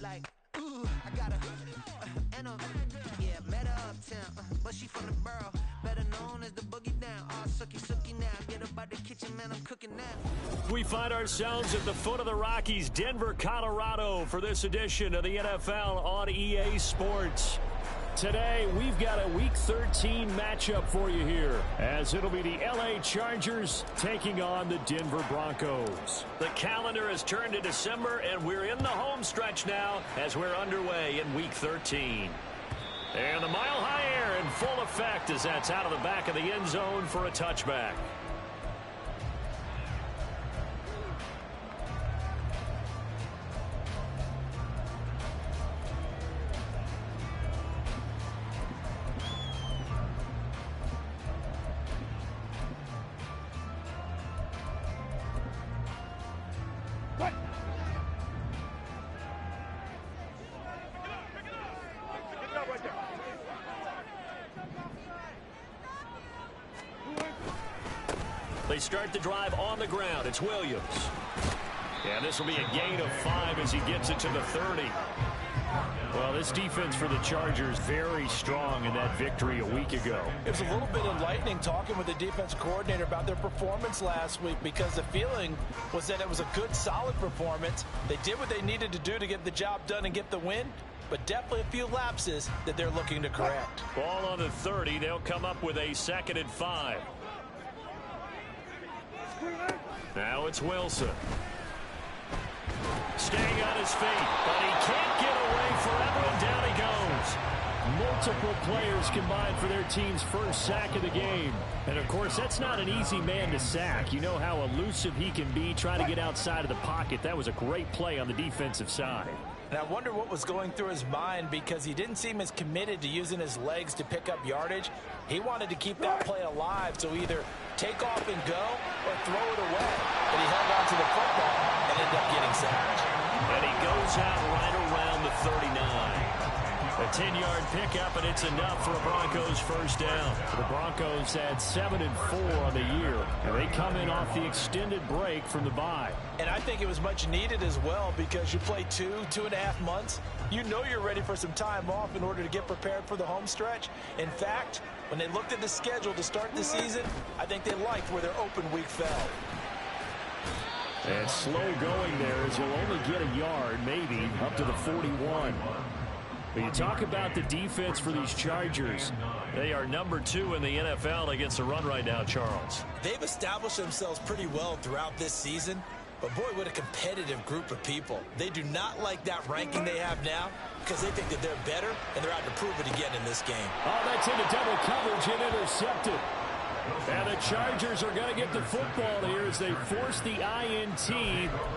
like, ooh, I got and yeah, met her uptown, but she from the borough, better known as the boogie down. All sookie now, get up out the kitchen, man, I'm cooking now. We find ourselves at the foot of the Rockies, Denver, Colorado, for this edition of the NFL on EA Sports. Today, we've got a Week 13 matchup for you here, as it'll be the LA Chargers taking on the Denver Broncos. The calendar has turned to December, and we're in the home stretch now as we're underway in Week 13. And the mile-high air in full effect as that's out of the back of the end zone for a touchback. They start the drive on the ground. It's Williams. And this will be a gain of 5 as he gets it to the 30. Well, this defense for the Chargers very strong in that victory a week ago. It was a little bit enlightening talking with the defense coordinator about their performance last week, because the feeling was that it was a good, solid performance. They did what they needed to do to get the job done and get the win, but definitely a few lapses that they're looking to correct. Ball on the 30. They'll come up with a 2nd and 5. Now it's Wilson. Staying on his feet, but he can't get away forever, and down he goes. Multiple players combined for their team's first sack of the game. And, of course, that's not an easy man to sack. You know how elusive he can be trying to get outside of the pocket. That was a great play on the defensive side. And I wonder what was going through his mind, because he didn't seem as committed to using his legs to pick up yardage. He wanted to keep that play alive, so either take off and go or throw it away. But he held on to the football and ended up getting sacked. And he goes out right around the 39. A 10-yard pickup, and it's enough for a Broncos first down. The Broncos had 7-4 on the year, and they come in off the extended break from the bye. And I think it was much needed as well, because you play 2.5 months. You know you're ready for some time off in order to get prepared for the home stretch. In fact, when they looked at the schedule to start the season, I think they liked where their open week fell. And slow going there, as he'll only get a yard, maybe, up to the 41. But you talk about the defense for these Chargers. They are number 2 in the NFL against the run right now, Charles. They've established themselves pretty well throughout this season. But, boy, what a competitive group of people. They do not like that ranking they have now, because they think that they're better, and they're out to prove it again in this game. Oh, that's into double coverage and intercepted. And the Chargers are going to get the football here as they force the INT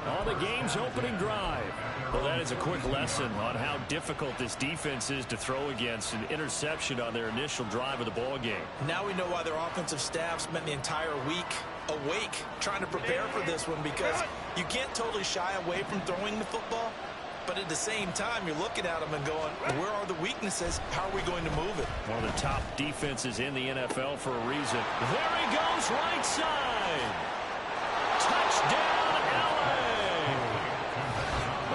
on the game's opening drive. Well, that is a quick lesson on how difficult this defense is to throw against. An interception on their initial drive of the ball game. Now we know why their offensive staff spent the entire week awake trying to prepare for this one, because you can't totally shy away from throwing the football. But at the same time, you're looking at them and going, where are the weaknesses? How are we going to move it? One of the top defenses in the NFL for a reason. There he goes, right side. Touchdown, LA.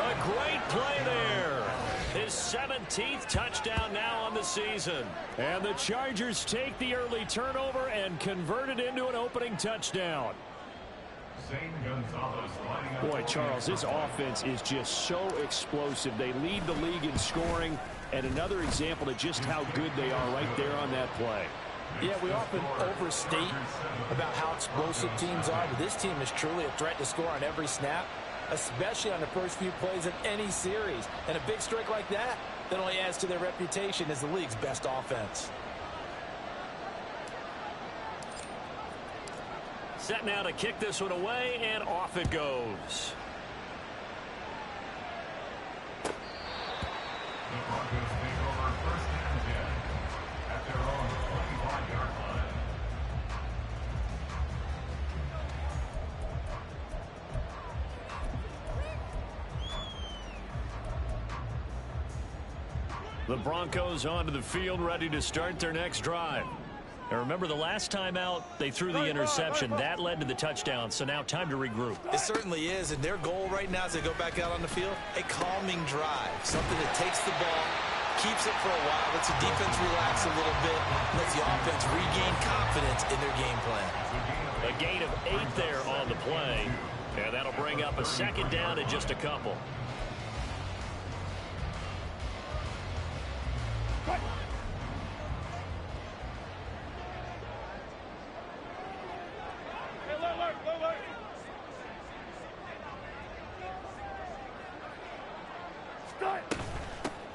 A great play there. His 17th touchdown now on the season. And the Chargers take the early turnover and convert it into an opening touchdown. Boy, Charles, this offense is just so explosive. They lead the league in scoring, and another example of just how good they are right there on that play. Yeah, we often overstate about how explosive teams are, but this team is truly a threat to score on every snap, especially on the first few plays of any series. And a big strike like that only adds to their reputation as the league's best offense. Set now to kick this one away, and off it goes. The Broncos take over 1st and 10 at their own 21-yard line. The Broncos onto the field, ready to start their next drive. And remember, the last time out, they threw the interception. That led to the touchdown, so now time to regroup. It certainly is, and their goal right now as they go back out on the field, a calming drive, something that takes the ball, keeps it for a while, lets the defense relax a little bit, lets the offense regain confidence in their game plan. A gain of 8 there on the play, and that'll bring up a second down in just a couple.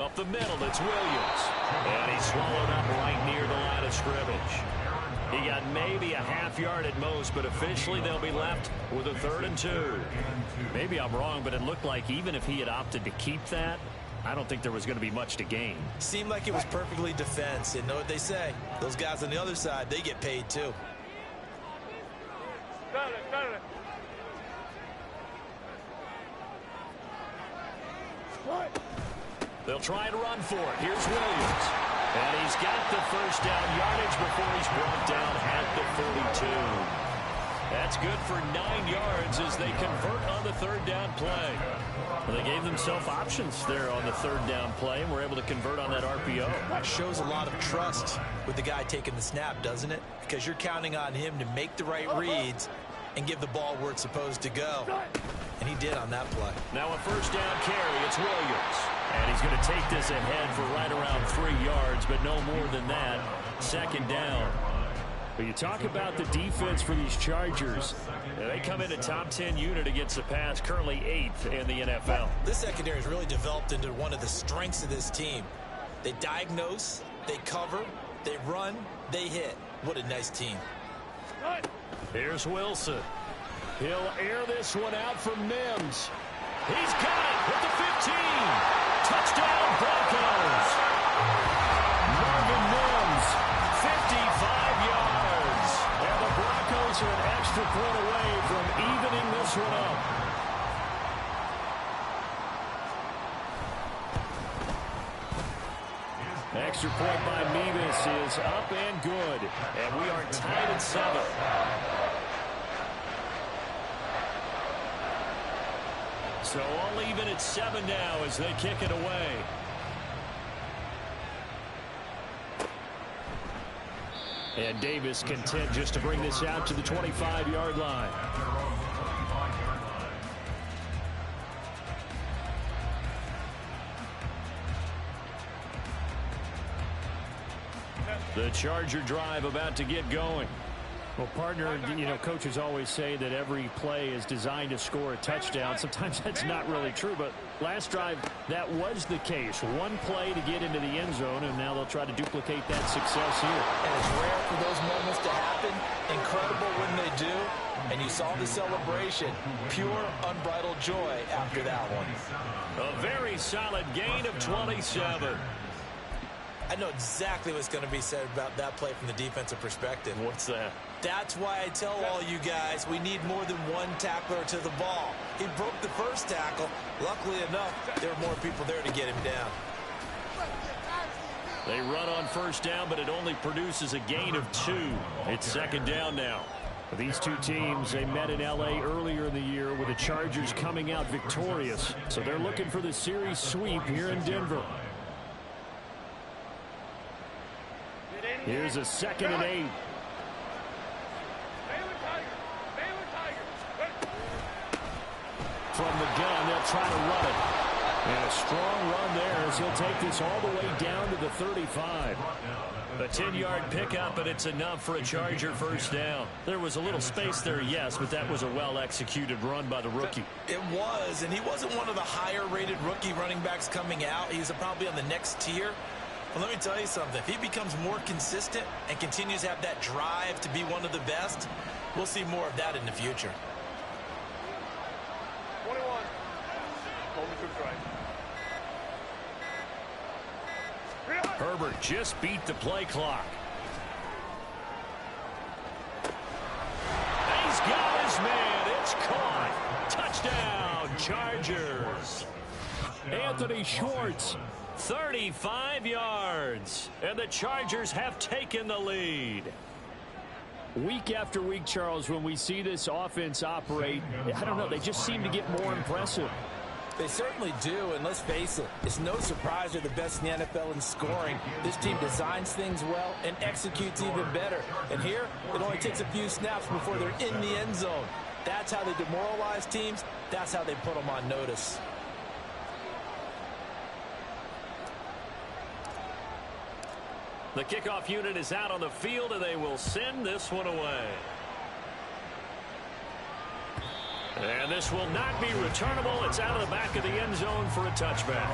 Up the middle, it's Williams. And he's swallowed up right near the line of scrimmage. He got maybe a half yard at most, but officially they'll be left with a 3rd and 2. Maybe I'm wrong, but it looked like even if he had opted to keep that, I don't think there was going to be much to gain. Seemed like it was perfectly defense. And know what they say? Those guys on the other side, they get paid too. They'll try to run for it. Here's Williams. And he's got the first down yardage before he's brought down at the 42. That's good for 9 yards as they convert on the 3rd down play. Well, they gave themselves options there on the 3rd down play and were able to convert on that RPO. That shows a lot of trust with the guy taking the snap, doesn't it? Because you're counting on him to make the right reads and give the ball where it's supposed to go. And he did on that play. Now a 1st down carry. It's Williams. And he's going to take this ahead for right around 3 yards, but no more than that. 2nd down. But you talk about the defense for these Chargers. They come in a top 10 unit against the pass, currently 8th in the NFL. This secondary has really developed into one of the strengths of this team. They diagnose, they cover, they run, they hit. What a nice team. Here's Wilson. He'll air this one out for Mims. He's got it with the 15. Touchdown, Broncos. Marvin Mims, 55 yards. And the Broncos are an extra point away from evening this one up. Extra point by Mevis is up and good. And we are tied at 7. So all even at 7 now as they kick it away. And Davis content just to bring this out to the 25-yard line. The Charger drive about to get going. Well, partner, you know, coaches always say that every play is designed to score a touchdown. Sometimes that's not really true, but last drive, that was the case. One play to get into the end zone, and now they'll try to duplicate that success here. And it's rare for those moments to happen. Incredible when they do. And you saw the celebration. Pure, unbridled joy after that one. A very solid gain of 27. I know exactly what's going to be said about that play from the defensive perspective. What's that? That's why I tell all you guys we need more than one tackler to the ball. He broke the first tackle. Luckily enough, there were more people there to get him down. They run on 1st down, but it only produces a gain of 2. It's 2nd down now. These two teams, they met in L.A. earlier in the year with the Chargers coming out victorious. So they're looking for the series sweep here in Denver. Here's a 2nd and 8. From the gun, they'll try to run it. And a strong run there as he'll take this all the way down to the 35. A 10-yard pickup, and it's enough for a Charger 1st down. There was a little space there, yes, but that was a well-executed run by the rookie. It was, and he wasn't one of the higher-rated rookie running backs coming out. He's probably on the next tier. But let me tell you something. If he becomes more consistent and continues to have that drive to be one of the best, we'll see more of that in the future. 21. Hold the quick drive. Herbert just beat the play clock. He's got his man. It's caught. Touchdown, Chargers. Anthony Schwartz, 35 yards. And the Chargers have taken the lead. Week after week, Charles, when we see this offense operate, I don't know, they just seem to get more impressive. They certainly do, and let's face it, it's no surprise they're the best in the NFL in scoring. This team designs things well and executes even better. And here, it only takes a few snaps before they're in the end zone. That's how they demoralize teams. That's how they put them on notice. The kickoff unit is out on the field, and they will send this one away. And this will not be returnable. It's out of the back of the end zone for a touchback.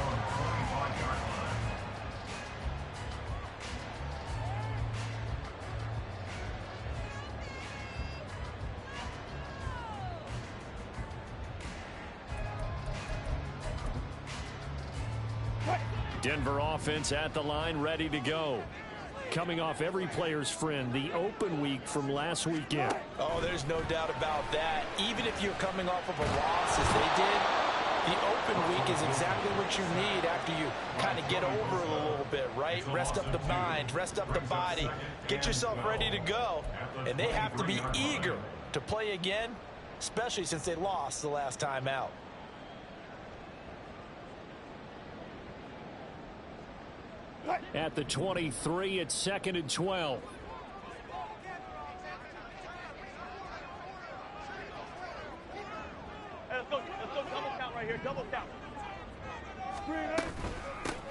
Denver offense at the line, ready to go. Coming off every player's friend, the open week from last weekend. Oh, there's no doubt about that. Even if you're coming off of a loss as they did, the open week is exactly what you need after you kind of get over it a little bit, right? Rest up the mind, rest up the body, get yourself ready to go. And they have to be eager to play again, especially since they lost the last time out. At the 23, it's 2nd and 12. Let's go double count right here, double count.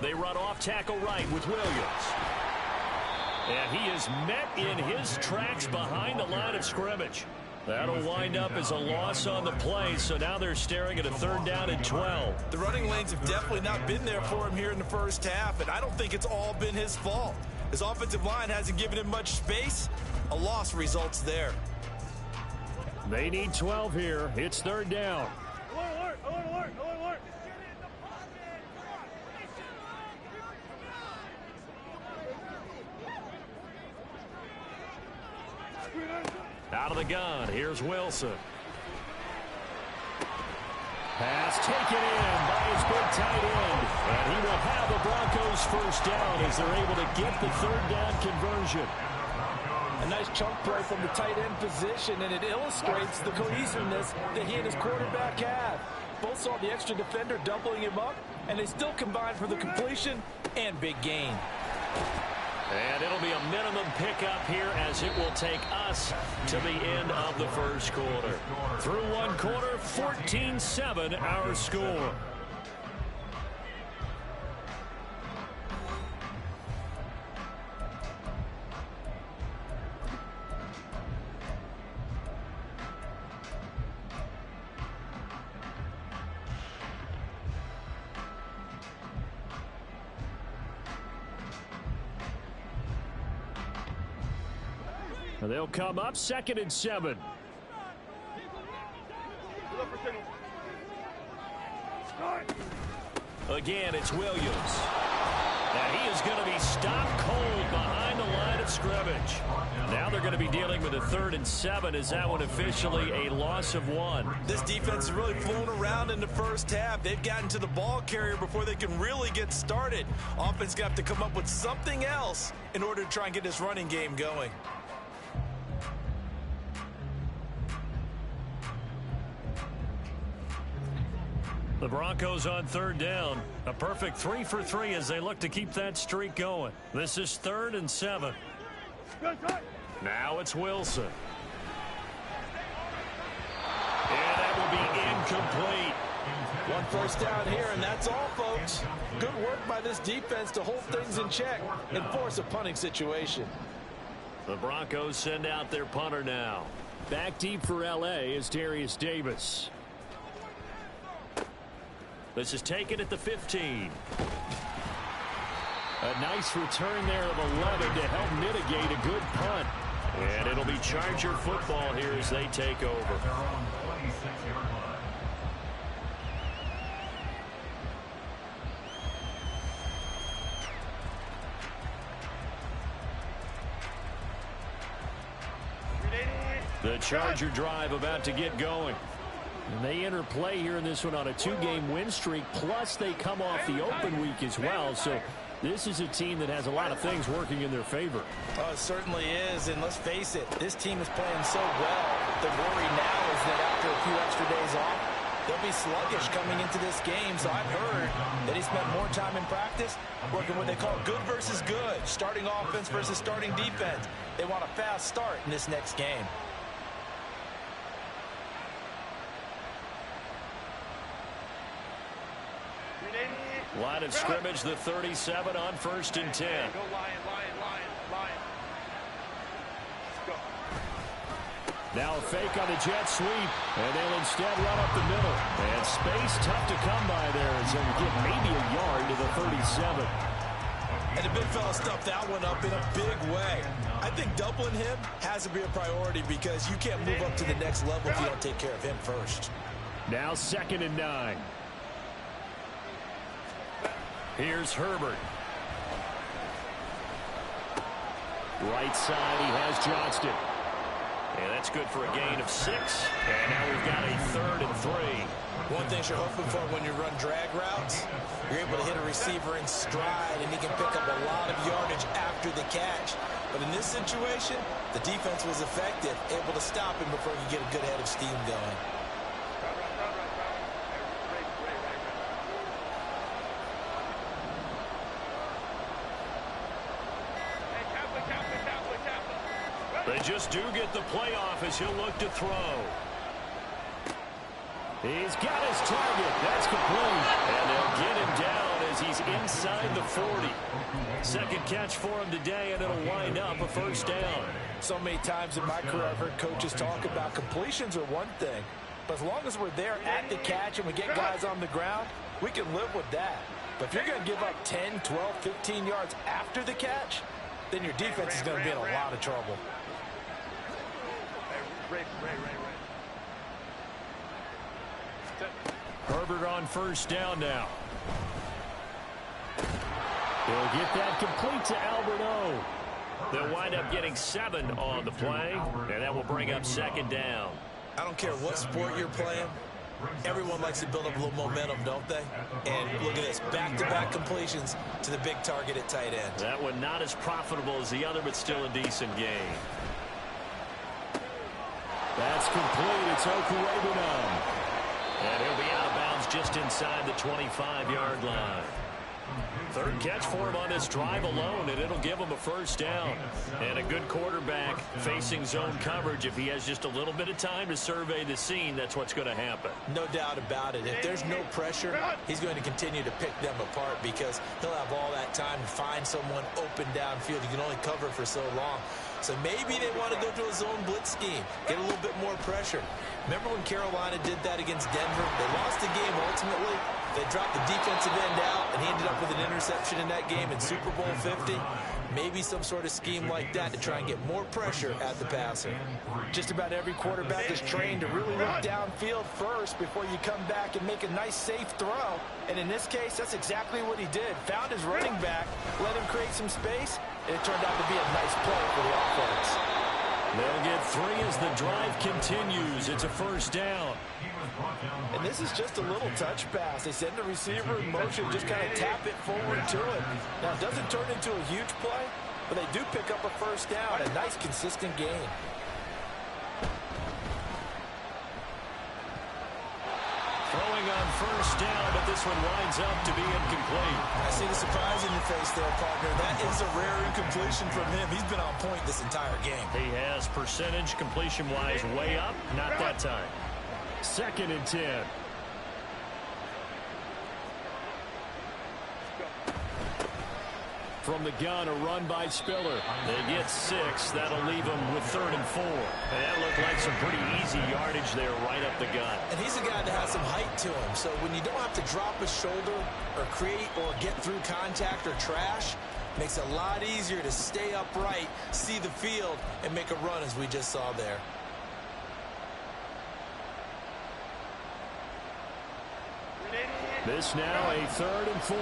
They run off tackle right with Williams. And he is met in his tracks behind the line of scrimmage. That'll wind up as a loss on the play, so now they're staring at a 3rd down and 12. The running lanes have definitely not been there for him here in the first half, and I don't think it's all been his fault. His offensive line hasn't given him much space. A loss results there. They need 12 here. It's 3rd down. Alert, alert, alert, alert, alert. Out of the gun, here's Wilson. Pass taken in by his big tight end. And he will have the Broncos first down as they're able to get the 3rd down conversion. A nice chunk play from the tight end position, and it illustrates the cohesiveness that he and his quarterback have. Both saw the extra defender doubling him up, and they still combined for the completion and big gain. And it'll be a minimum pickup here as it will take us to the end of the first quarter. Through one quarter, 14-7 our score. They'll come up 2nd and 7. Again, it's Williams. And he is going to be stopped cold behind the line of scrimmage. Now they're going to be dealing with a 3rd and 7 as that one officially a loss of 1. This defense has really flown around in the first half. They've gotten to the ball carrier before they can really get started. Offense going to have to come up with something else in order to try and get this running game going. The Broncos on 3rd down. A perfect 3 for 3 as they look to keep that streak going. This is 3rd and 7. Now it's Wilson. And that will be incomplete. One first down here, and that's all, folks. Good work by this defense to hold things in check and force a punting situation. The Broncos send out their punter now. Back deep for L.A. is Darius Davis. This is taken at the 15. A nice return there of 11 to help mitigate a good punt. And it'll be Charger football here as they take over. The Charger drive about to get going. And they enter play here in this one on a 2-game win streak, plus they come off the open week as well. So This is a team that has a lot of things working in their favor. Oh, it certainly is, and let's face it, this team is playing so well. The worry now is that after a few extra days off, they'll be sluggish coming into this game. So I've heard that he spent more time in practice working what they call good versus good, starting offense versus starting defense. They want a fast start in this next game. Line of scrimmage, the 37 on 1st and 10. Go Lion, Lion, Lion, Lion. Let's go. Now a fake on the jet sweep, and they'll instead run up the middle. And space tough to come by there, and so we get maybe a yard to the 37. And the big fella stuffed that one up in a big way. I think doubling him has to be a priority because you can't move up to the next level if you don't take care of him first. Now 2nd and 9. Here's Herbert. Right side, he has Johnston. And that's good for a gain of 6. And now we've got a 3rd and 3. One thing you're hoping for when you run drag routes, you're able to hit a receiver in stride, and he can pick up a lot of yardage after the catch. But in this situation, the defense was effective, able to stop him before he could get a good head of steam going. They just do get the playoff as he'll look to throw. He's got his target. That's complete. And they'll get him down as he's inside the 40. Second catch for him today, and it'll wind up a 1st down. So many times in my career I've heard coaches talk about completions are one thing, but as long as we're there at the catch and we get guys on the ground, we can live with that. But if you're going to give up 10, 12, 15 yards after the catch, then your defense is going to be in a lot of trouble. Herbert on 1st down now. He'll get that complete to Albert O. They'll wind up getting 7 on the play, and that will bring up 2nd down. I don't care what sport you're playing. Everyone likes to build up a little momentum, don't they? And look at this, back-to-back completions to the big target at tight end. That one not as profitable as the other, but still a decent gain. That's complete. It's Okurebunom. And he'll be out of bounds just inside the 25-yard line. 3rd catch for him on this drive alone, and it'll give him a 1st down. And a good quarterback facing zone coverage. If he has just a little bit of time to survey the scene, that's what's going to happen. No doubt about it. If there's no pressure, he's going to continue to pick them apart because he'll have all that time to find someone open downfield. You can only cover for so long. So maybe they want to go to a zone blitz scheme, get a little bit more pressure. Remember when Carolina did that against Denver? They lost the game ultimately. They dropped the defensive end out, and he ended up with an interception in that game in Super Bowl 50. Maybe some sort of scheme like that to try and get more pressure at the passer. Just about every quarterback is trained to really look downfield first before you come back and make a nice, safe throw. And in this case, that's exactly what he did. Found his running back, let him create some space, and it turned out to be a nice play for the offense. They'll get 3 as the drive continues. It's a 1st down. And this is just a little touch pass. They send the receiver in motion, just kind of tap it forward to him. Now, it doesn't turn into a huge play, but they do pick up a 1st down, a nice, consistent gain. Throwing on 1st down, but this one winds up to be incomplete. I see the surprise in your face there, partner. That is a rare incompletion from him. He's been on point this entire game. He has percentage completion-wise way up. Not that time. 2nd and 10. From the gun, a run by Spiller. They get 6. That'll leave them with 3rd and 4. And that looked like some pretty easy yardage there right up the gut. And he's a guy that has some height to him. So when you don't have to drop a shoulder or create or get through contact or trash, makes it a lot easier to stay upright, see the field, and make a run as we just saw there. This now a 3rd and 4.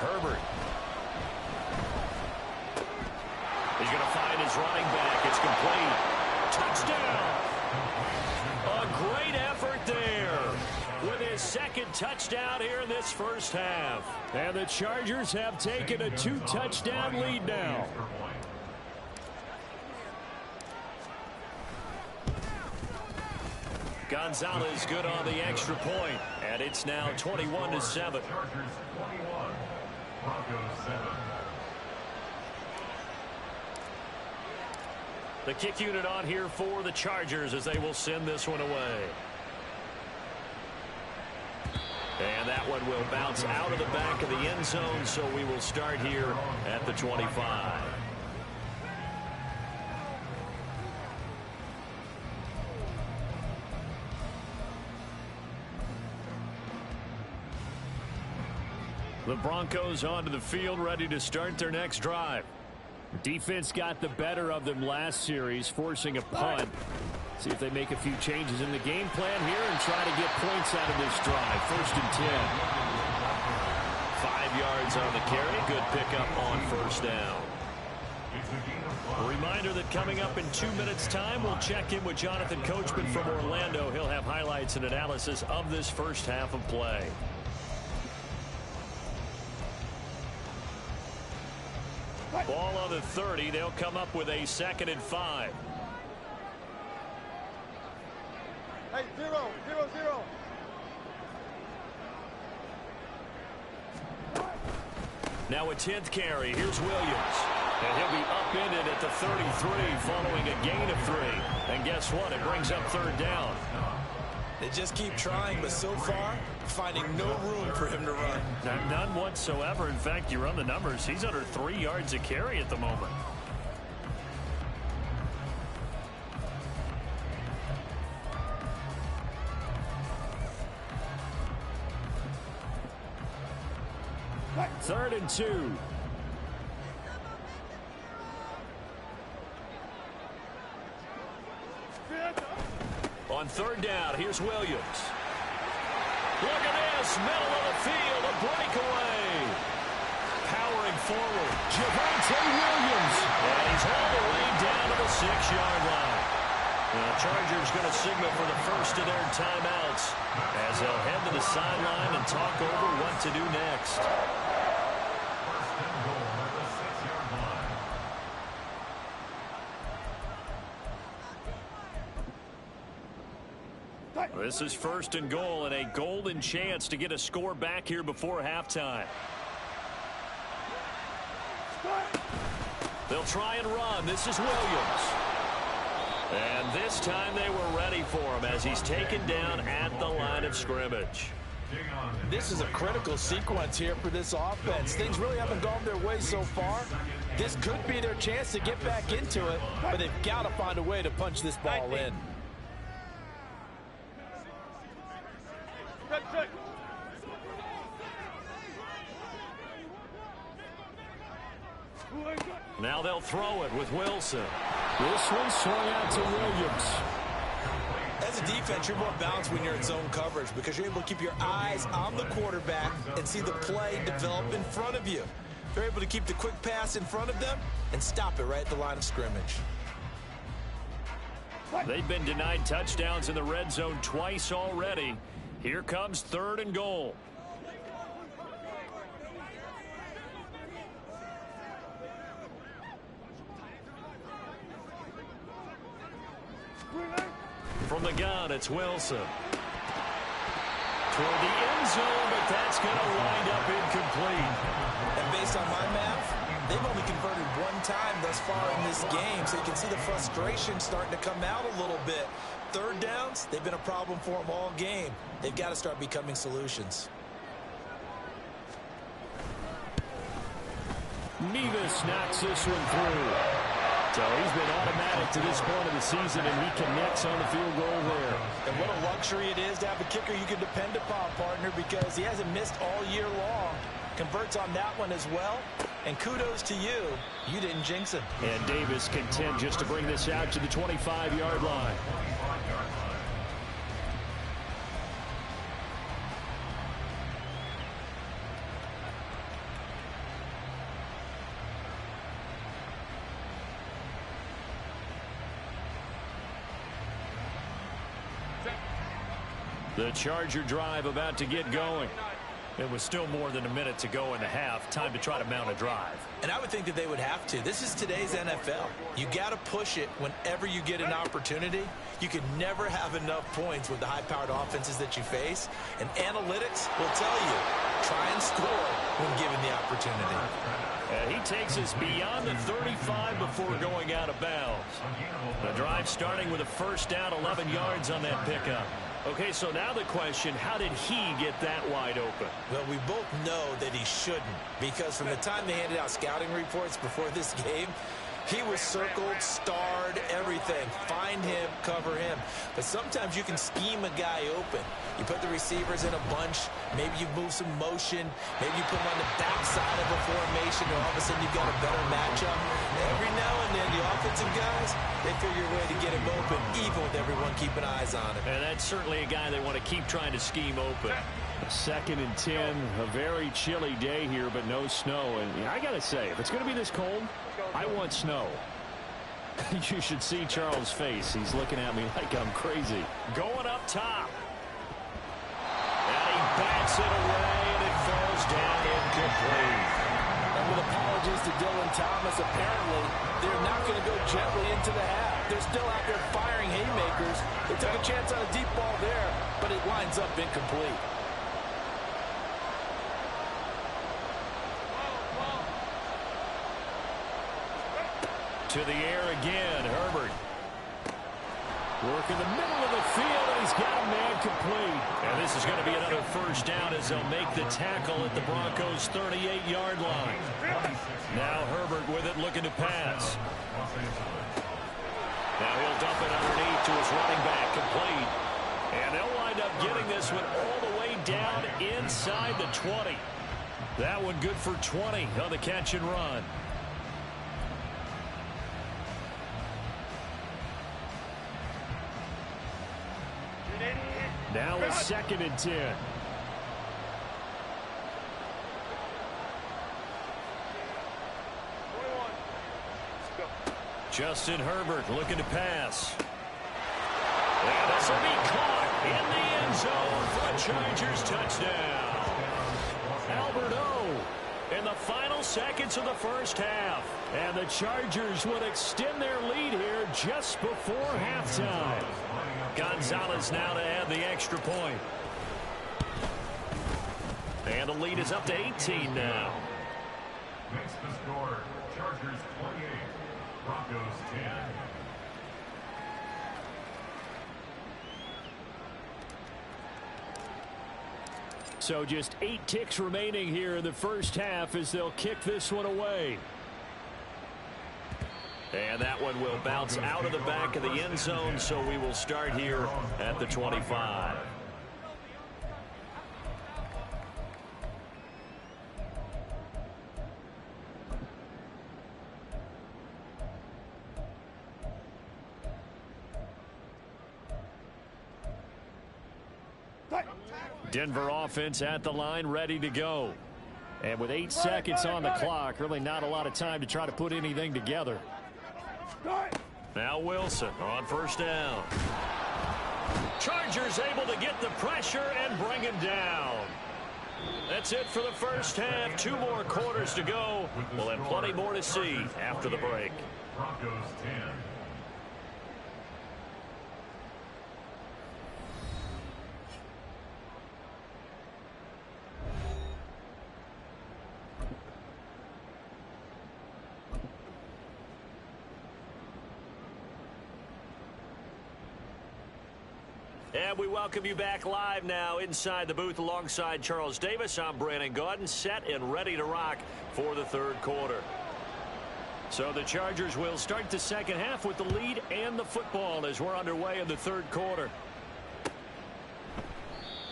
Herbert. He's going to find his running back. It's complete. Touchdown. Great effort there with his second touchdown here in this first half. And the Chargers have taken a 2-touchdown lead now. Gonzalez good on the extra point, and it's now 21-7. Chargers 21, Broncos 7. The kick unit on here for the Chargers as they will send this one away. And that one will bounce out of the back of the end zone, so we will start here at the 25. The Broncos onto the field, ready to start their next drive. Defense got the better of them last series, forcing a punt. See if they make a few changes in the game plan here and try to get points out of this drive. 1st and 10. 5 yards on the carry. Good pickup on first down. A reminder that coming up in 2 minutes' time, we'll check in with Jonathan Coachman from Orlando. He'll have highlights and analysis of this first half of play. Ball on the 30. They'll come up with a 2nd and 5. Hey, 0, 0, 0. Now a 10th carry. Here's Williams. And he'll be upended at the 33 following a gain of 3. And guess what? It brings up 3rd down. They just keep trying, but so far, finding no room for him to run. None whatsoever. In fact, you run the numbers. He's under 3 yards a carry at the moment. Third and 2. On 3rd down, here's Williams. Look at this, middle of the field, a breakaway. Powering forward, Javonte Williams. And he's all the way down to the 6-yard line. The Chargers going to signal for the first of their timeouts as they'll head to the sideline and talk over what to do next. First and goal at the 6-yard line. This is 1st and goal and a golden chance to get a score back here before halftime. They'll try and run. This is Williams. And this time they were ready for him as he's taken down at the line of scrimmage. This is a critical sequence here for this offense. Things really haven't gone their way so far. This could be their chance to get back into it, but they've got to find a way to punch this ball in. Now they'll throw it with Wilson. This one swung out to Williams. As a defense, you're more balanced when you're in zone coverage because you're able to keep your eyes on the quarterback and see the play develop in front of you. You're able to keep the quick pass in front of them and stop it right at the line of scrimmage. They've been denied touchdowns in the red zone twice already. Here comes 3rd and goal. From the gun, it's Wilson. Toward the end zone, but that's going to wind up incomplete. And based on my math, they've only converted 1 time thus far in this game, so you can see the frustration starting to come out a little bit. 3rd downs, they've been a problem for them all game. They've got to start becoming solutions. Nevis knocks this one through. So he's been automatic to this point of the season, and he connects on the field goal there. And what a luxury it is to have a kicker you can depend upon, partner, because he hasn't missed all year long. Converts on that one as well. And kudos to you. You didn't jinx him. And Davis content just to bring this out to the 25-yard line. The Charger drive about to get going. It was still more than a minute to go in the half. Time to try to mount a drive. And I would think that they would have to. This is today's NFL. You got to push it whenever you get an opportunity. You can never have enough points with the high-powered offenses that you face. And analytics will tell you, try and score when given the opportunity. He takes us beyond the 35 before going out of bounds. The drive starting with a first down, 11 yards on that pickup. Okay, so now the question, how did he get that wide open? Well, we both know that he shouldn't, because from the time they handed out scouting reports before this game, he was circled, starred, everything. Find him, cover him. But sometimes you can scheme a guy open. You put the receivers in a bunch. Maybe you move some motion. Maybe you put them on the backside of a formation, and all of a sudden you've got a better matchup. Every now and then, the offensive guys, they figure a way to get him open, even with everyone keeping eyes on him. And that's certainly a guy they want to keep trying to scheme open. 2nd and 10, a very chilly day here, but no snow. And I got to say, if it's going to be this cold, I want snow. You should see Charles' face. He's looking at me like I'm crazy. Going up top. And he bats it away, and it falls down incomplete. And with apologies to Dylan Thomas, apparently they're not going to go gently into the half. They're still out there firing haymakers. They took a chance on a deep ball there, but it winds up incomplete. To the air again, Herbert. Work in the middle of the field, and he's got a man complete. And this is going to be another first down as they'll make the tackle at the Broncos' 38-yard line. Now Herbert with it, looking to pass. Now he'll dump it underneath to his running back, complete. And they'll wind up getting this one all the way down inside the 20. That one good for 20 on the catch and run. Now it's 2nd and 10. Justin Herbert looking to pass. And this will be caught in the end zone for a Chargers touchdown. Albert O in the final seconds of the first half. And the Chargers would extend their lead here just before halftime. Gonzalez now to add the extra point. And the lead is up to 18 now. Makes the score Chargers 28, Broncos 10. So just 8 ticks remaining here in the first half as they'll kick this one away. And that one will bounce out of the back of the end zone, so we will start here at the 25. Denver offense at the line, ready to go. And with 8 seconds on the clock, really not a lot of time to try to put anything together. Now Wilson on first down. Chargers able to get the pressure and bring him down. That's it for the first half. 2 more quarters to go. We'll have plenty more to see after the break. Broncos 10. And we welcome you back live now inside the booth alongside Charles Davis. I'm Brandon Gaudin, set and ready to rock for the third quarter. So the Chargers will start the second half with the lead and the football as we're underway in the third quarter.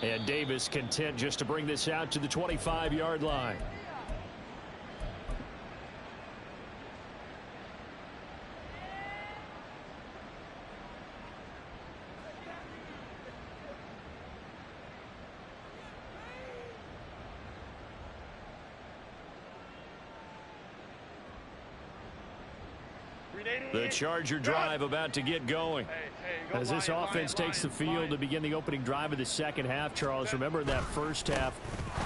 And Davis content just to bring this out to the 25-yard line. The Charger drive about to get going. As this offense takes the field to begin the opening drive of the second half, Charles, remember that first half,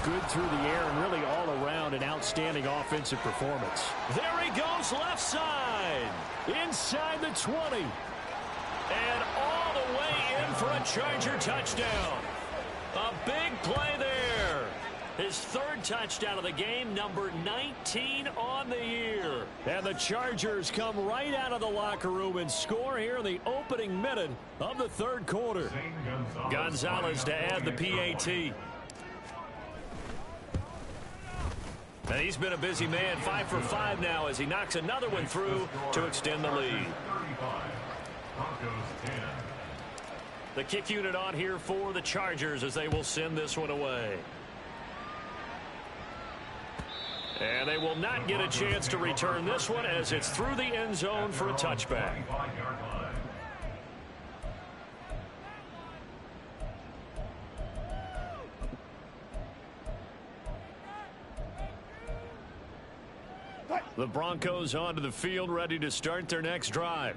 good through the air and really all around an outstanding offensive performance. There he goes left side, inside the 20, and all the way in for a Charger touchdown. A big play there. His third touchdown of the game, number 19 on the year. And the Chargers come right out of the locker room and score here in the opening minute of the third quarter. Gonzalez to add the PAT. And he's been a busy man, 5 for 5 now as he knocks another one through to extend the lead. The kick unit on here for the Chargers as they will send this one away. And they will not get a chance to return this one as it's through the end zone for a touchback. The Broncos onto the field, ready to start their next drive.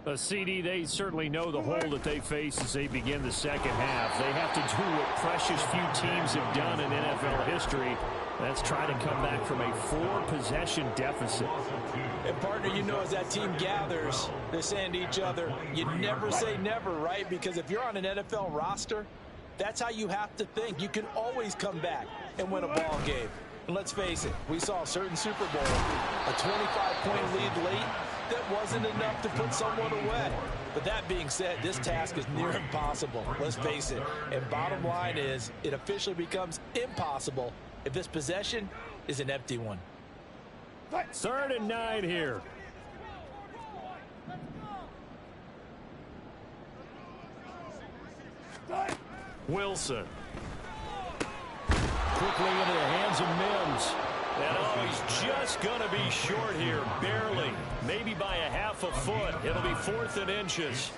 A CD, they certainly know the hole that they face as they begin the second half. They have to do what precious few teams have done in NFL history. That's try to come back from a 4-possession deficit. And partner, you know, as that team gathers, they're saying to each other, you never say never, right? Because if you're on an NFL roster, that's how you have to think. You can always come back and win a ball game. And let's face it, we saw a certain Super Bowl, a 25-point lead late, that wasn't enough to put someone away. But that being said, this task is near impossible. Let's face it. And bottom line is, it officially becomes impossible if this possession is an empty one. 3rd and 9 here. Wilson. Quickly into the hands of Mims. And oh, he's just going to be short here, barely. Maybe by a half a foot. It'll be 4th and inches.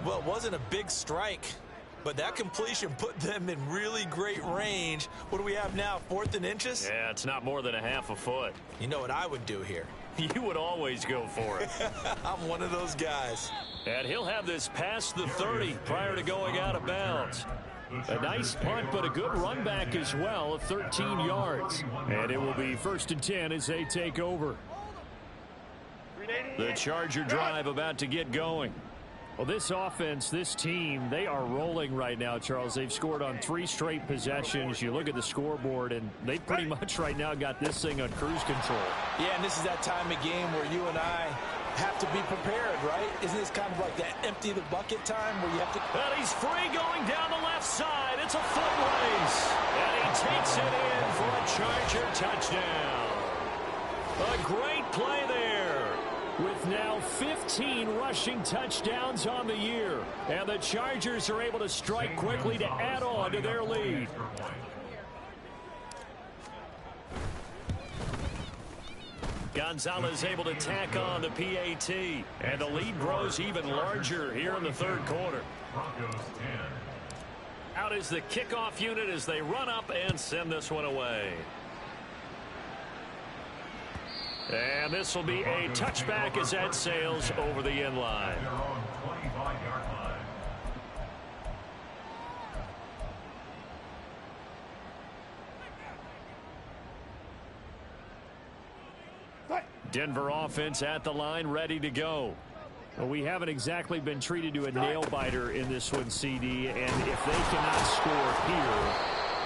Well, it wasn't a big strike, but that completion put them in really great range. What do we have now, 4th and inches? Yeah, it's not more than a half a foot. You know what I would do here? You would always go for it. I'm one of those guys. And he'll have this past the 30 prior to going out of bounds. A nice punt, but a good run back as well of 13 yards. And it will be 1st and 10 as they take over. The Charger drive about to get going. Well, this offense, this team, they are rolling right now, Charles. They've scored on 3 straight possessions. You look at the scoreboard, and they pretty much right now got this thing on cruise control. Yeah, and this is that time of game where you and I have to be prepared, right? Isn't this kind of like that empty the bucket time where you have to... And he's free going down the left side. It's a foot race. And he takes it in for a Charger touchdown. A great play there. With now 15 rushing touchdowns on the year. And the Chargers are able to strike quickly to add on to their lead. Gonzalez able to tack on the PAT. And the lead grows even larger here in the third quarter. Out is the kickoff unit as they run up and send this one away. And this will be a touchback as that sails over the end line. Denver offense at the line, ready to go. Well, we haven't exactly been treated to a nail-biter in this one, CD, and if they cannot score here,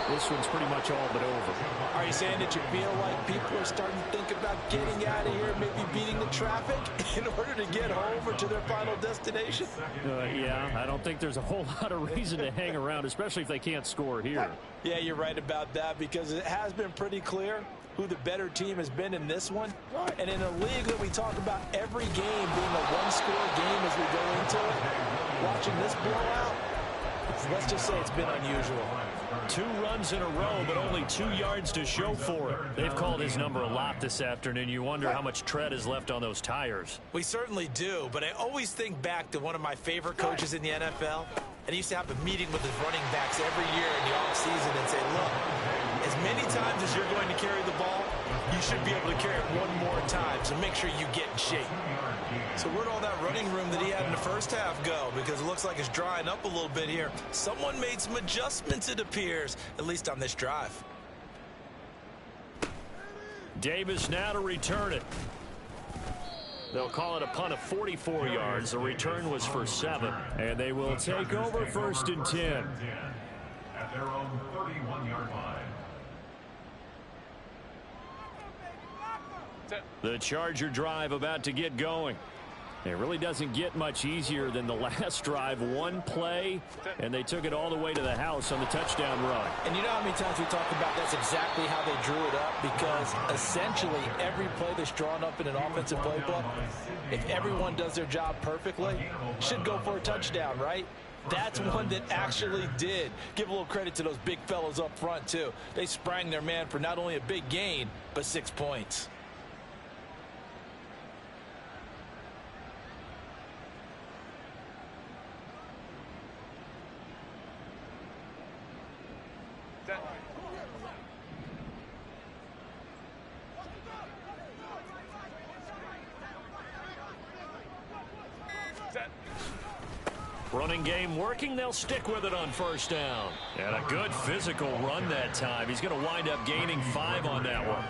this one's pretty much all but over. Are you saying that you feel like people are starting to think about getting out of here, maybe beating the traffic in order to get home or to their final destination? Yeah, I don't think there's a whole lot of reason to hang around, especially if they can't score here. Yeah, you're right about that because it has been pretty clear who the better team has been in this one. And in a league that we talk about every game being a one-score game as we go into it, watching this blowout, let's just say it's been unusual. 2 runs in a row, but only 2 yards to show for it. They've called his number a lot this afternoon. You wonder how much tread is left on those tires. We certainly do, but I always think back to one of my favorite coaches in the NFL, and he used to have a meeting with his running backs every year in the offseason and say, look, as many times as you're going to carry the ball, you should be able to carry it one more time, so make sure you get in shape. So where'd all that running room that he had in the first half go? Because it looks like it's drying up a little bit here. Someone made some adjustments, it appears, at least on this drive. Davis now to return it. They'll call it a punt of 44 yards. The return was for 7. And they will take over 1st and 10. At their own 31-yard line. The Charger drive about to get going. It really doesn't get much easier than the last drive. One play, and they took it all the way to the house on the touchdown run. And you know how many times we talk about that's exactly how they drew it up? Because essentially every play that's drawn up in an offensive playbook, if everyone does their job perfectly, should go for a touchdown, right? That's one that actually did. Give a little credit to those big fellows up front, too. They sprang their man for not only a big gain, but 6 points. Running game working. They'll stick with it on 1st down. And a good physical run that time. He's going to wind up gaining 5 on that one.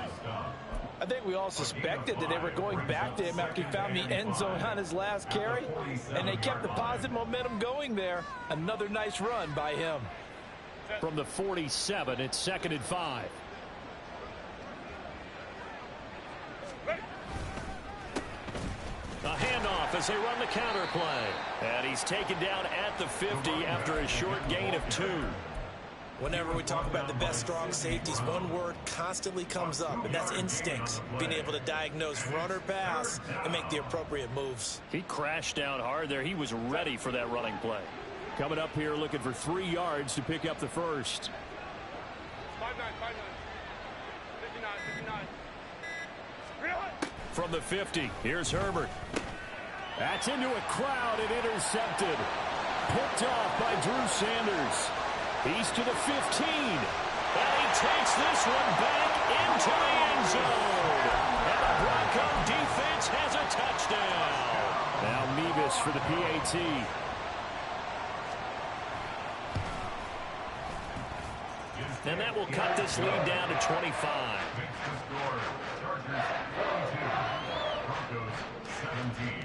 I think we all suspected that they were going back to him after he found the end zone on his last carry. And they kept the positive momentum going there. Another nice run by him. From the 47, it's 2nd and 5. A handoff as they run the counter play. And he's taken down at the 50 after a short gain of 2. Whenever we talk about the best strong safeties, one word constantly comes up, and that's instincts. Being able to diagnose run or pass and make the appropriate moves. He crashed down hard there. He was ready for that running play. Coming up here looking for 3 yards to pick up the first. 5-9, 59. From the 50, here's Herbert. That's into a crowd and intercepted. Picked off by Drew Sanders. He's to the 15. And he takes this one back into the end zone. And the Bronco defense has a touchdown. Now Mevis for the PAT. And that will cut this lead down to 25. Chargers 42, Broncos 17.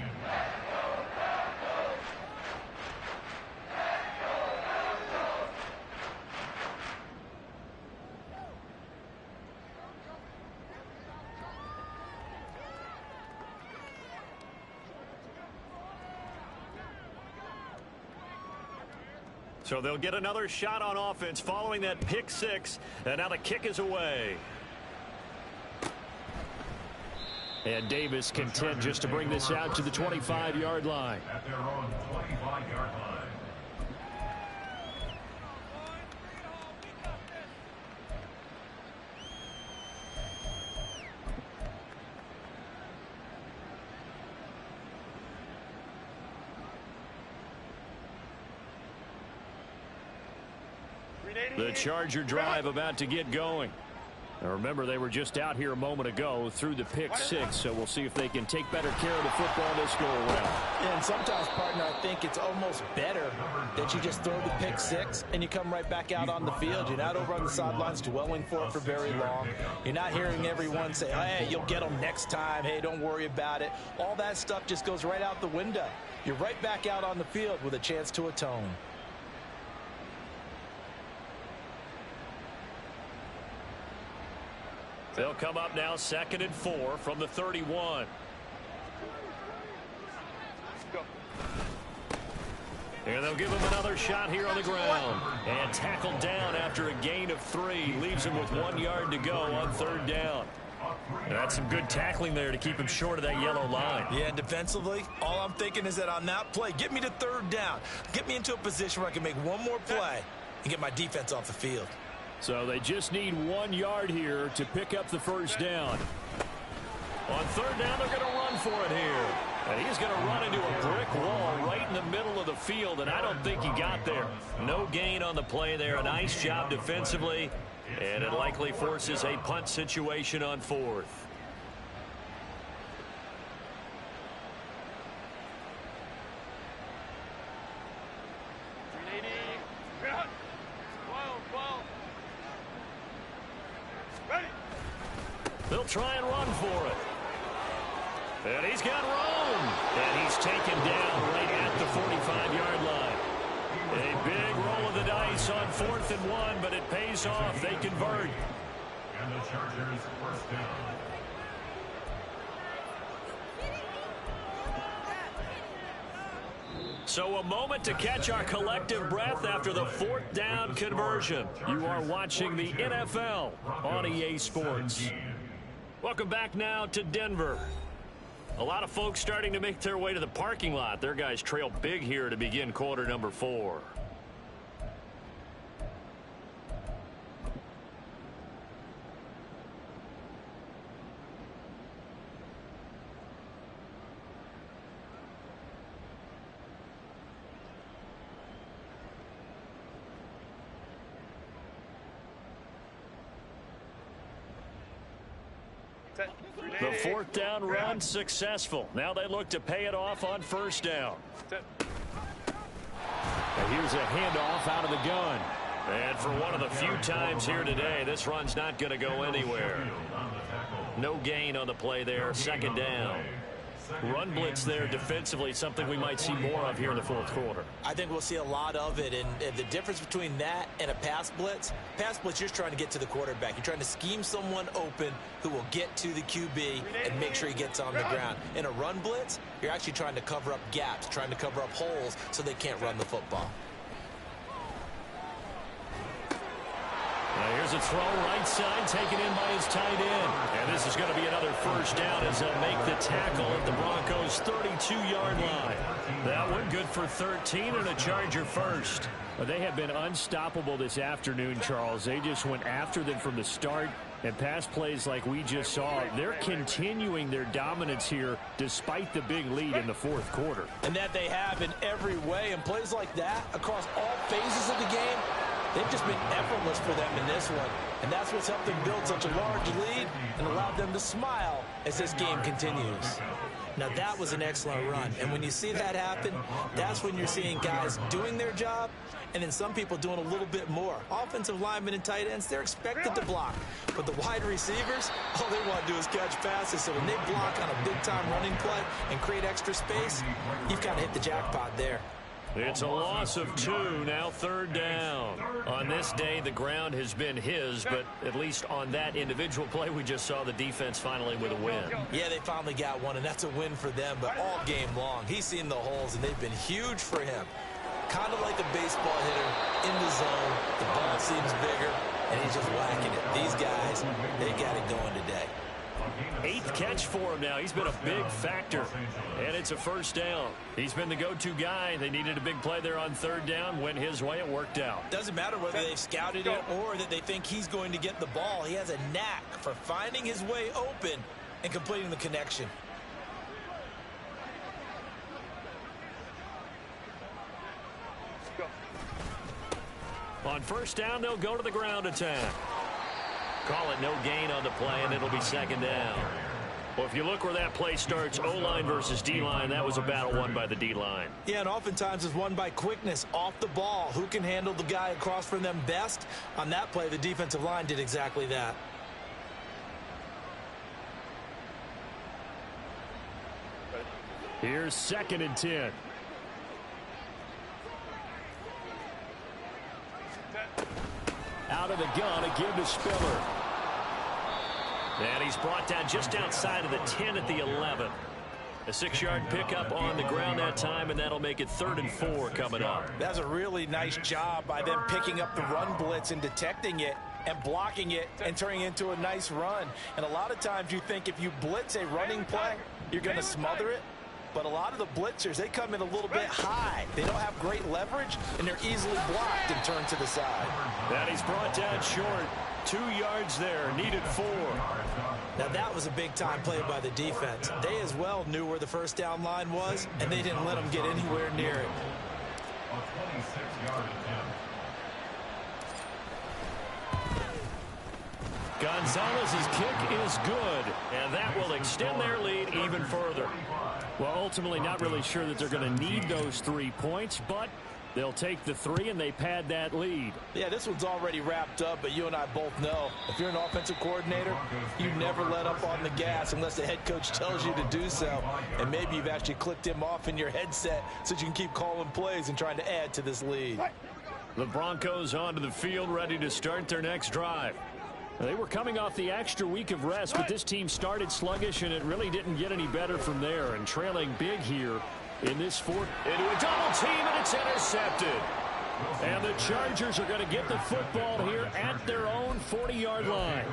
So they'll get another shot on offense following that pick 6. And now the kick is away. And Davis content just to bring this out to the 25-yard line. At their own 25-yard line. The Charger drive about to get going. Now remember, they were just out here a moment ago through the pick 6, so we'll see if they can take better care of the football this go around. And sometimes, partner, I think it's almost better that you just throw the pick 6 and you come right back out on the field. You're not over on the sidelines dwelling for it for very long. You're not hearing everyone say, hey, you'll get them next time. Hey, don't worry about it. All that stuff just goes right out the window. You're right back out on the field with a chance to atone. They'll come up now 2nd and 4 from the 31. And they'll give him another shot here on the ground. And tackled down after a gain of 3. Leaves him with 1 yard to go on 3rd down. That's some good tackling there to keep him short of that yellow line. Yeah, and defensively, all I'm thinking is that on that play, get me to 3rd down. Get me into a position where I can make one more play and get my defense off the field. So they just need 1 yard here to pick up the 1st down. On 3rd down, they're going to run for it here. And he's going to run into a brick wall right in the middle of the field, and I don't think he got there. No gain on the play there. A nice job defensively. And it likely forces a punt situation on 4th. They'll try and run for it. And he's got room. And he's taken down right at the 45-yard line. A big roll of the dice on 4th and 1, but it pays off. They convert. And the Chargers first down. So a moment to catch our collective breath after the 4th down conversion. You are watching the NFL on EA Sports. Welcome back now to Denver. A lot of folks starting to make their way to the parking lot. Their guys trail big here to begin quarter number 4. The 4th down run successful. Now they look to pay it off on 1st down. And here's a handoff out of the gun. And for one of the few times here today, this run's not going to go anywhere. No gain on the play there. 2nd down. Run blitz there defensively, something we might see more of here in the 4th quarter. I think we'll see a lot of it, and the difference between that and a pass blitz, you're just trying to get to the quarterback. You're trying to scheme someone open who will get to the QB and make sure he gets on the ground. In a run blitz, you're actually trying to cover up gaps, trying to cover up holes so they can't run the football. Now here's a throw right side taken in by his tight end. And this is going to be another 1st down as they'll make the tackle at the Broncos' 32-yard line. That one good for 13 and a Charger first. Well, they have been unstoppable this afternoon, Charles. They just went after them from the start. And pass plays like we just saw, they're continuing their dominance here despite the big lead in the 4th quarter. And that they have in every way. And plays like that across all phases of the game, they've just been effortless for them in this one. And that's what's helped them build such a large lead and allowed them to smile as this game continues. Now, that was an excellent run. And when you see that happen, that's when you're seeing guys doing their job and then some people doing a little bit more. Offensive linemen and tight ends, they're expected to block. But the wide receivers, all they want to do is catch passes. So when they block on a big-time running play and create extra space, you've kind of hit the jackpot there. It's a loss of 2, now 3rd down. On this day, the ground has been his, but at least on that individual play, we just saw the defense finally with a win. Yeah, they finally got one, and that's a win for them, but all game long, he's seen the holes, and they've been huge for him. Kind of like a baseball hitter in the zone. The ball seems bigger, and he's just whacking it. These guys, they got it going today. 8th catch for him now. He's been a big factor. And it's a 1st down. He's been the go-to guy. They needed a big play there on 3rd down. Went his way. It worked out. Doesn't matter whether they've scouted it or that they think he's going to get the ball. He has a knack for finding his way open and completing the connection. On 1st down, they'll go to the ground attack. Call it no gain on the play, and it'll be 2nd down. Well, if you look where that play starts, O-line versus D-line, that was a battle won by the D-line. Yeah, and oftentimes it's won by quickness off the ball. Who can handle the guy across from them best? On that play, the defensive line did exactly that. Here's 2nd and 10. Out of the gun, again to Spiller. And he's brought down just outside of the 10 at the 11. A 6-yard pickup on the ground that time, and that'll make it 3rd and 4 coming up. That's a really nice job by them picking up the run blitz and detecting it and blocking it and turning it into a nice run. And a lot of times you think if you blitz a running play, you're going to smother it. But a lot of the blitzers, they come in a little bit high. They don't have great leverage, and they're easily blocked and turned to the side. And he's brought down short. 2 yards there, needed 4. Now that was a big-time play by the defense. They as well knew where the 1st down line was, and they didn't let them get anywhere near it. A 26-yard attempt. Gonzalez's kick is good, and that will extend their lead even further. Well, ultimately not really sure that they're going to need those 3 points, but they'll take the 3 and they pad that lead. Yeah, this one's already wrapped up, but you and I both know if you're an offensive coordinator, you never let up on the gas unless the head coach tells you to do so. And maybe you've actually clicked him off in your headset so you can keep calling plays and trying to add to this lead. The Broncos onto the field, ready to start their next drive. They were coming off the extra week of rest, but this team started sluggish, and it really didn't get any better from there. And trailing big here in this fourth into a double team, and it's intercepted. And the Chargers are going to get the football here at their own 40-yard line.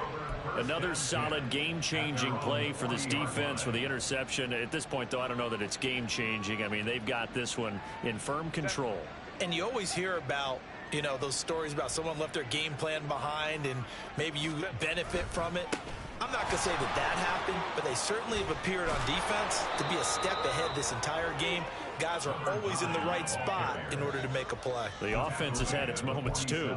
Another solid game-changing play for this defense with the interception. At this point, though, I don't know that it's game-changing. I mean, they've got this one in firm control. And you always hear about, you know, those stories about someone left their game plan behind and maybe you benefit from it. I'm not going to say that happened, but they certainly have appeared on defense to be a step ahead this entire game. Guys are always in the right spot in order to make a play. The offense has had its moments, too.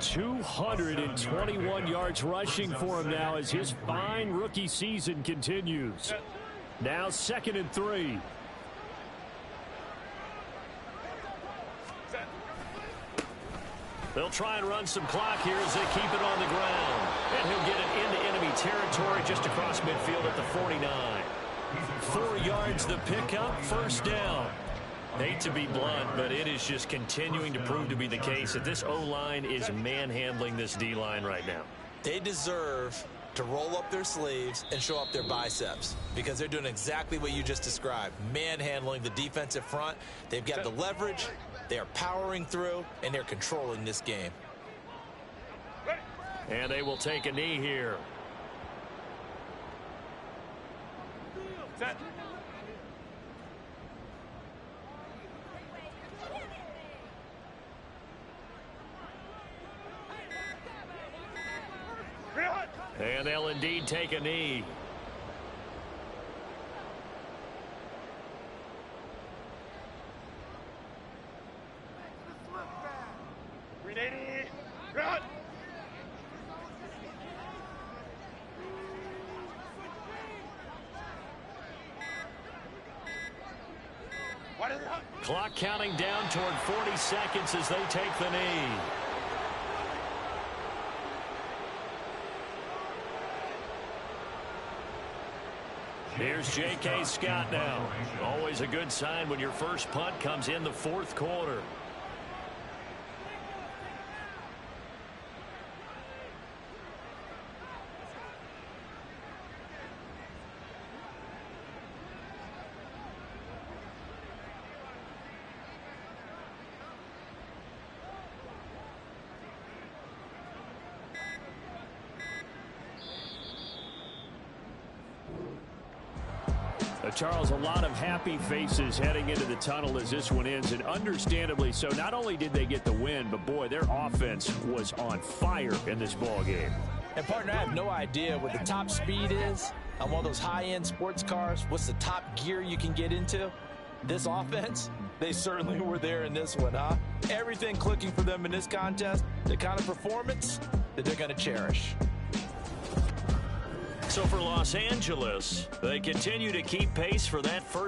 221 yards rushing for him now as his fine rookie season continues. Now 2nd and 3. They'll try and run some clock here as they keep it on the ground. And he'll get it into enemy territory just across midfield at the 49. 4 yards the pickup, first down. Hate to be blunt, but it is just continuing to prove to be the case that this O-line is manhandling this D-line right now. They deserve to roll up their sleeves and show up their biceps because they're doing exactly what you just described, manhandling the defensive front. They've got the leverage. They are powering through, and they're controlling this game. And they will take a knee here. Set. And they'll indeed take a knee. Run. Clock counting down toward 40 seconds as they take the knee. Here's J.K. Scott now. Always a good sign when your first punt comes in the fourth quarter. Charles, a lot of happy faces heading into the tunnel as this one ends, and understandably so. Not only did they get the win, but boy, their offense was on fire in this ball game. And partner, I have no idea what the top speed is on one of those high-end sports cars. What's the top gear you can get into? This offense, they certainly were there in this one, huh? Everything clicking for them in this contest, the kind of performance that they're going to cherish. So for Los Angeles, they continue to keep pace for that first